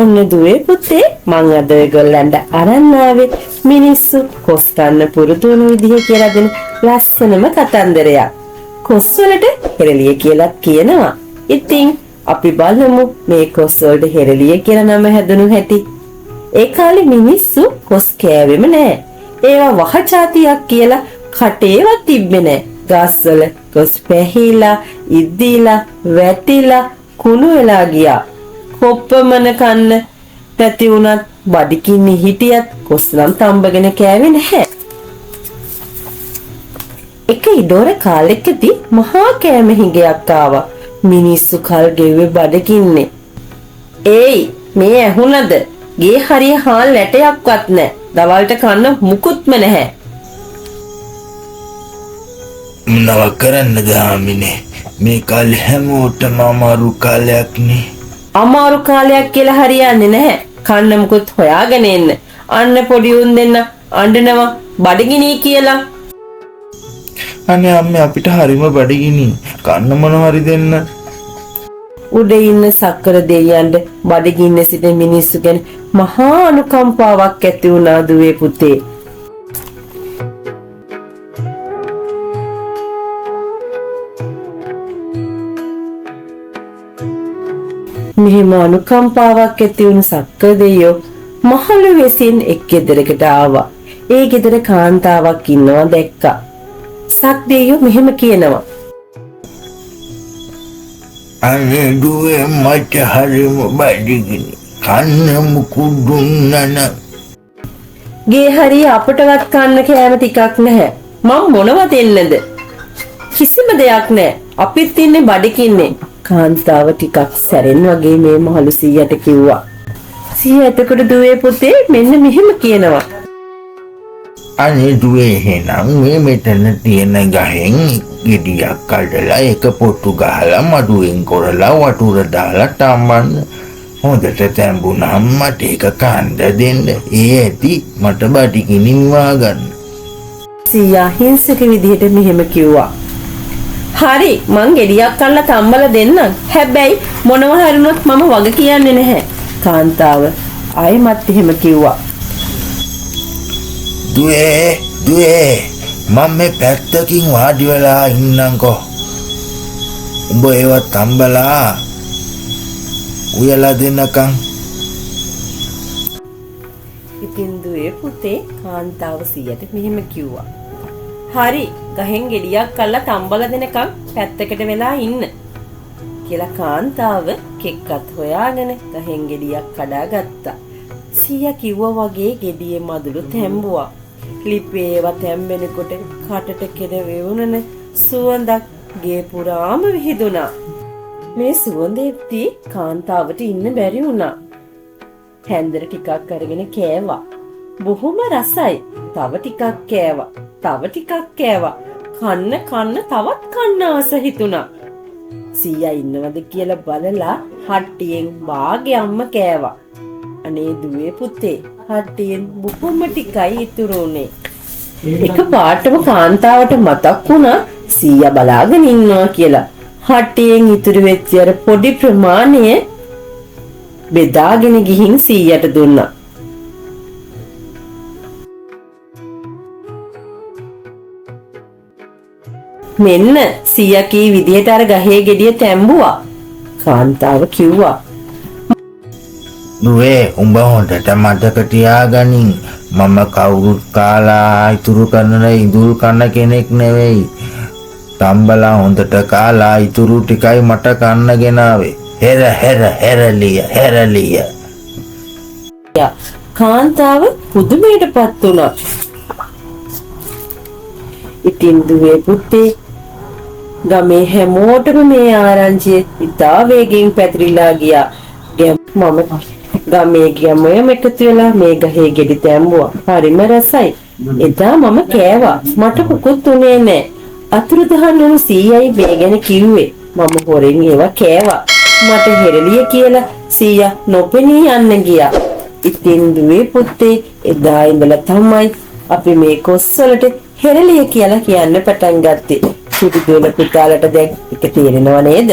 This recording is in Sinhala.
ඔන්න දුවේ පුතේ මං අද ඔයගොල්ලන්ට අරන් ආවේ මිනිස්සු කොස් කන්න පුරුදු වෙන විදිහ කියලා දෙන ලස්සනම කතන්දරයක්. කොස් වලට හෙරලිය කියලා කියනවා. ඉතින් අපි බලමු මේ කොස් වලට හෙරලිය කියලා නම හැදුණු හැටි. ඒ කාලේ මිනිස්සු කොස් කෑවෙම නෑ. ඒවා වහචාතියක් කියලා කටේවත් තිබ්බේ නෑ. ගස්වල කොස් පැහිලා, ඉද්දීලා, වැටිලා, කුණු වෙලා ගියා. කොප්පමන කන්න නැති වුණත් බඩකින්නේ හිටියත් කොස් නම් තඹගෙන කෑවේ නැහැ. එක ඉඩෝර කාලෙකදී මහා කෑම හිඟයක් ආවා. මිනිස්සු කල් ගෙව්වේ බඩකින්නේ. ඒයි මේ ඇහුණද? ගේ හරිය හාල් ලැටයක්වත් නැහැ. දවල්ට කන්න මුකුත්ම නැහැ. මොනව කරන්නද ආමිනේ? මේ කාලේ හැමෝටම අමාරු කාලයක් නේ. අමාරු කාලයක් කියලා හරියන්නේ නැහැ. කන්න මුකුත් හොයාගෙන එන්න. අන්න පොඩි උන් දෙන්න අඬනවා බඩගිනි කියලා. අනේ අම්මේ අපිට හරිම බඩගිනි. කන්න මොන හරි දෙන්න. උඩ ඉන්න සක්කර දෙයියන්ට බඩගින්න සිටින මිනිස්සු ගැන මහා අනුකම්පාවක් ඇති වුණා දුවේ පුතේ. මෙහෙම අනුකම්පාවක් ඇති වුණු සක්කර දෙයියෝ මහලු වෙසින් එක් ගෙදරකට ආවා. ඒ ගෙදර කාන්තාවක් ඉන්නවා දැක්කා. සක් දෙයියෝ මෙහෙම කියනවා. අනේ දුවේ මට හරිම බඩගිනි. කන්න මුකුත් දුන්නන. ගේ හරිය අපටවත් කන්න කෑම ටිකක් නැහැ. මම මොනව දෙන්නද? කිසිම දෙයක් නැහැ. අපිත් ඉන්නේ බඩකින්නේ. කාන්තාව ටිකක් සැරෙන් වගේ මේ මහලු සීයට කිව්වා. සීයා එතකොට දුවේ පුතේ මෙන්න මෙහෙම කියනවා. අනේ දුවේ එහෙනම් මේ මෙතන තියෙන ගහෙන් ගෙඩියක් කඩලා එක පොට්ටු ගහලා මඩුවෙන් කරලා වතුර දාලා තම්බන්න. හොඳට තැඹුණාම මට ඒක කන්න දෙන්න. ඒ ඇති මට බඩගිනි නිවා ගන්න. සීයා හිංසක විදිහට මෙහෙම කිව්වා. හරි මං ගෙඩියක් කල්ලා තම්බලා දෙන්නම්. හැබැයි මොනව හරිනොත් මම වග කියන්නේ නැහැ. කාන්තාව ආයෙමත් එහෙම කිව්වා. දුවේ මම මේ පැත්තකින් වාඩි වෙලා ඉන්නම්කෝ. උඹ ඒවත් තම්බලා උයලා දෙන්නකම්. ඉතින් දුවේ පුතේ කාන්තාව සීයට මෙහෙම කිව්වා. හරි ගහෙන් ගෙඩියක් කල්ලා තම්බලා දෙනකම් පැත්තකට වෙලා ඉන්න කියලා කාන්තාව කෙක්කත් හොයාගෙන ගහෙන් ගෙඩියක් කඩා ගත්තා. සීයා කිව්වා වගේ ගෙඩියේ මදුළු තැඹුවා. ලිපේ ඒවා තැම්බෙනකොට කටට කෙරෙවුනන සුවඳක් ගේ පුරාම විහිදුණා. මේ සුවඳෙත්ති කාන්තාවට ඉන්න බැරි වුණා. හැන්දර ටිකක් අරගෙන කෑවා. බොහොම රසයි. තව ටිකක් කෑවා. තව ටිකක් කෑවා. කන්න තවත් කන්න ආස හිතුණා. සීයා ඉන්නවද කියලා බලලා හට්ටියෙන් භාගයක්ම කෑවා. අනේ දුවේ පුතේ හට්ටියෙන් බොහොම ටිකයි ඉතුරු උනේ. එක පාටම කාන්තාවට මතක් වුණා සීයා බලාගෙන ඉන්නවා කියලා. හට්ටියෙන් ඉතුරු වෙච්ච අර පොඩි ප්‍රමාණය බෙදාගෙන ගිහින් සීයාට දුන්නා. මෙන්න සීයා කී විදිහට අර ගහේ ගෙඩිය තැඹුවා. කාන්තාව කිව්වා. දුවේ උඹ හොඳට මතක තියාගනින්. මම කවුරුත් කාලා ඉතුරු කරන ඉඳුල් කන්න කෙනෙක් නෙවෙයි. තම්බලා හොඳට කාලා ඉතුරු ටිකයි මට කන්න ගෙනාවේ. හෙරලිය. කාන්තාව පුදුමයටපත් වුණා. ඉතින් දුවේ පුතේ ගමේ හැමෝටම මේ ආරංචිය ඉතා වේගෙන් පැතිරිලා ගියා. මම ගමේ ගමයම එකතු වෙලා මේ ගහේ ගෙඩි තැම්බුවා. හරිම රසයි. එදා මම කෑවා. මට මුකුත් උනේ නෑ. අතුරුදහන් වුණු සීයයි මේ ගැන කිව්වේ. මම හොරෙන් ඒවා කෑවා. මට හෙරලිය කියලා සීයා නොපෙනී යන්න ගියා. ඉතින් දුවේ පුතේ එදා ඉඳලා තමයි අපි මේ කොස්වලට හෙරලිය කියලා කියන්න පටන් ගත්තේ. සුදු දුවන පුතාලට දැන් එක තේරෙනව නේද?